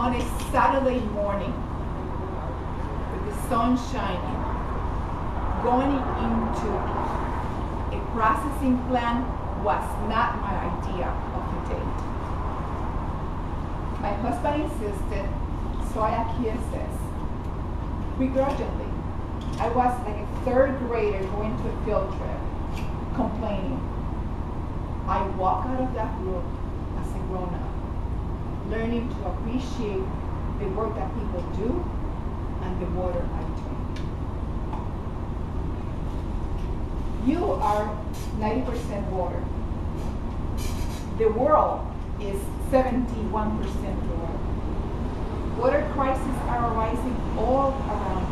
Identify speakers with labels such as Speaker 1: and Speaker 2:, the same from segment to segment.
Speaker 1: on a Saturday morning with the sun shining, going into a processing plant was not my idea of the day. My husband insisted, so I acquiesced. Begrudgingly, I was like a third grader going to a field trip, complaining. I walk out of that room as a grown-up, learning to appreciate the work that people do and the water I drink. You are 90% water. The world is 71% water. Water crises are arising all around us.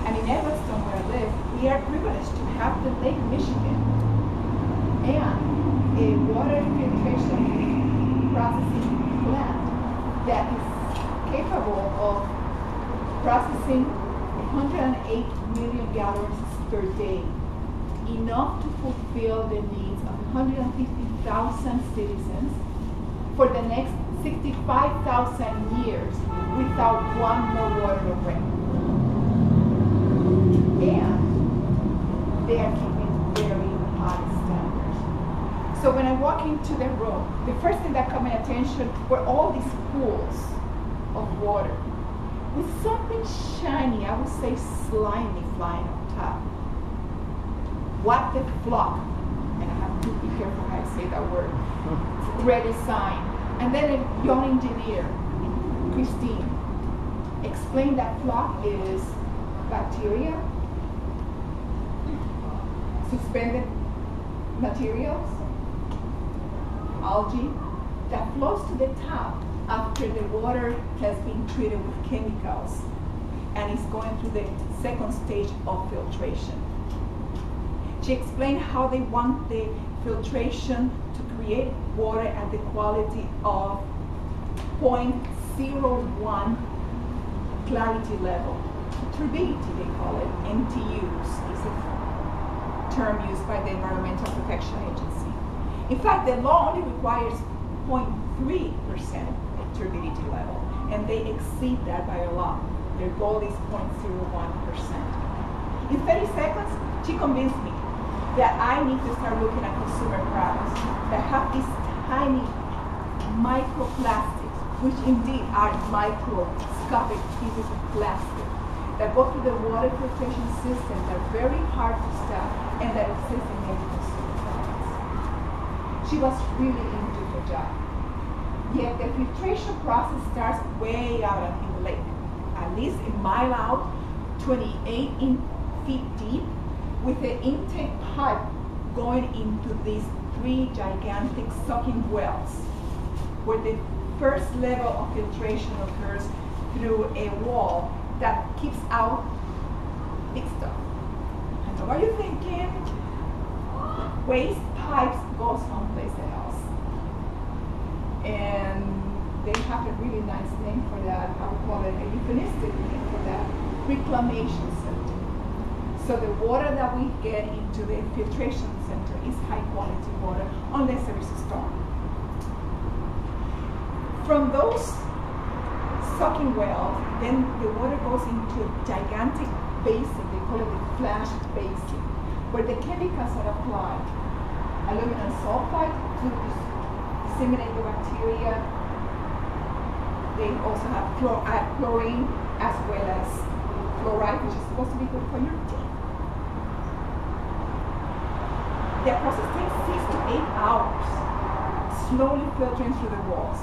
Speaker 1: And in Evanston, where I live, we are privileged to have the Lake Michigan and a water filtration processing plant that is capable of processing 108 million gallons per day, enough to fulfill the needs of 150,000 citizens for the next 65,000 years without one more water of rain. And they are keeping very high standards. So when I walk into the room, the first thing that caught my attention were all these pools of water with something shiny, I would say slimy, flying on top. What the flock, and I have to be careful how I say that word, redesigned. And then a young engineer, Christine, explained that flock is bacteria, suspended materials, algae, that flows to the top after the water has been treated with chemicals and is going through the second stage of filtration. She explained how they want the filtration to create water at the quality of 0.01 clarity level. Turbidity, they call it. NTUs is a term used by the Environmental Protection Agency. In fact, the law only requires 0.3% turbidity level, and they exceed that by a lot. Their goal is 0.01%. In 30 seconds, she convinced me that I need to start looking at consumer products that have these tiny microplastics, which indeed are microscopic pieces of plastic that go through the water filtration system that are very hard to stop and that exist in many consumer products. She was really into her job. Yet the filtration process starts way out in the lake, at least a mile out, 28 feet deep, with the intake pipe going into these 3 gigantic sucking wells, where the first level of filtration occurs through a wall that keeps out big stuff. And so what are you thinking? Waste pipes go someplace else. And they have a really nice name for that. I would call it a euphemistic name for that, reclamation center. So the water that we get into the filtration center is high quality water unless there is a storm. From those sucking wells, then the water goes into a gigantic basin, they call it the flash basin, where the chemicals are applied. Aluminum sulfide to disseminate the bacteria. They also have chlorine as well as fluoride, which is supposed to be good for your teeth. The process takes 6 to 8 hours, slowly filtering through the walls.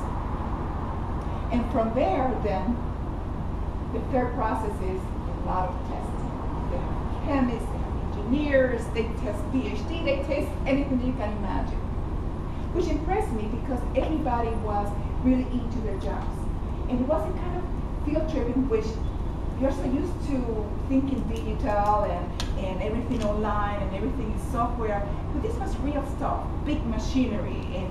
Speaker 1: And from there, then, the third process is a lot of testing. They have chemists, they have engineers, they test PhD, they test anything that you can imagine. Which impressed me because everybody was really into their jobs. And it wasn't kind of field trip in which you're so used to thinking digital and everything online and everything is software, but this was real stuff, big machinery and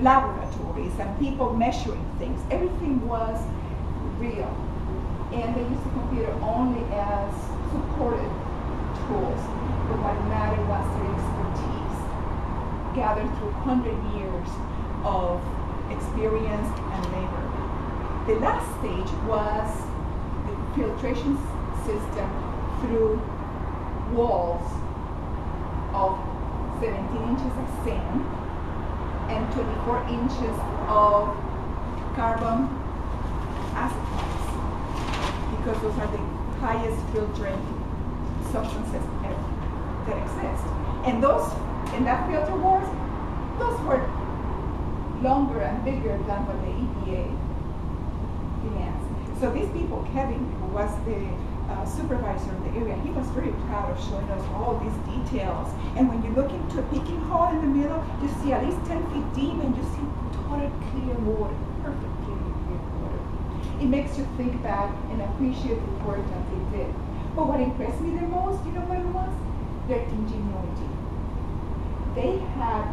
Speaker 1: laboratories and people measuring things. Everything was real. And they used the computer only as supported tools, but what mattered was their expertise, gathered through 100 years of experience and labor. The last stage was the filtration system through walls of 17 inches of sand and 24 inches of carbon acid pipes, because those are the highest filtering substances that exist. And those, in that filter walls, those were longer and bigger than what the EPA demands. So these people, Kevin, who was the supervisor of the area, he was very proud of showing us all these details. And when you look into a peeking hole in the middle, you see at least 10 feet deep, and you see total clear water, perfect clear water. It makes you think back and appreciate the work that they did. But what impressed me the most, you know what it was? Their ingenuity. They had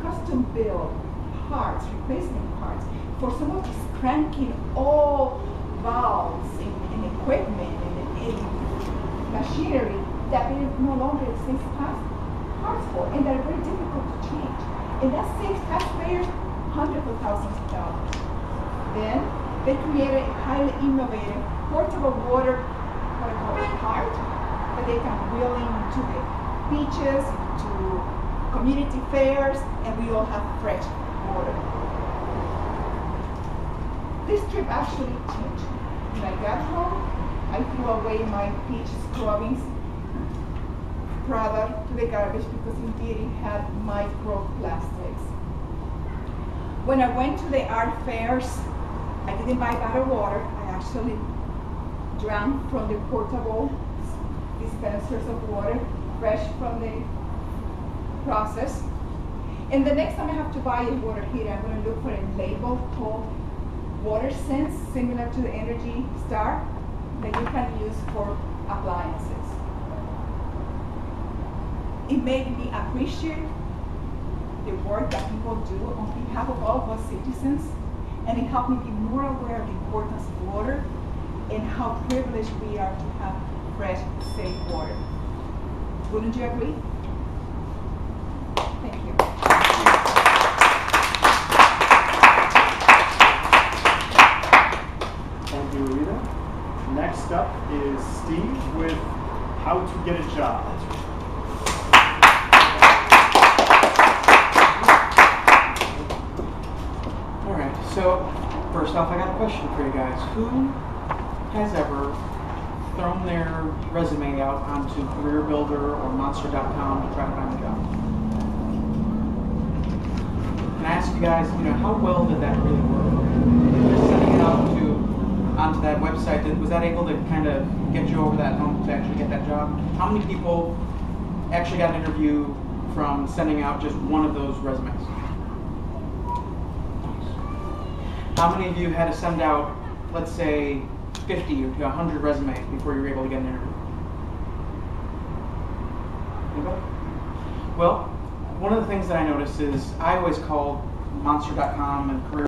Speaker 1: custom built parts, replacement parts, for some of these cranking all valves in equipment and in machinery that they no longer exist parts for, and that are very difficult to change. And that saves taxpayers hundreds of thousands of dollars. Then they created a highly innovative portable water, what I call a cart, that they can wheel into the beaches, to community fairs, and we all have fresh water. This trip actually changed me. When I got home, I threw away my beach scrubbing product to the garbage because indeed it had microplastics. When I went to the art fairs, I didn't buy bottled water. I actually drank from the portable dispensers of water, fresh from the process. And the next time I have to buy a water heater, I'm going to look for a label called Water Sense, similar to the Energy Star, that you can use for appliances. It made me appreciate the work that people do on behalf of all of us citizens, and it helped me be more aware of the importance of water and how privileged we are to have fresh, safe water. Wouldn't you agree? Thank you.
Speaker 2: Thank you, Loida. Next up is Steve with How to Get a Job.
Speaker 3: All right, so first off, I got a question for you guys. Who has ever thrown their resume out onto CareerBuilder or Monster.com to try to find a job? Can I ask you guys, how well did that really work? Just sending it out onto that website, was that able to kind of get you over that hump to actually get that job? How many people actually got an interview from sending out just one of those resumes? How many of you had to send out, let's say, 50 to 100 resumes before you were able to get an interview? Anybody? Well, one of the things that I noticed is I always call Monster.com and Career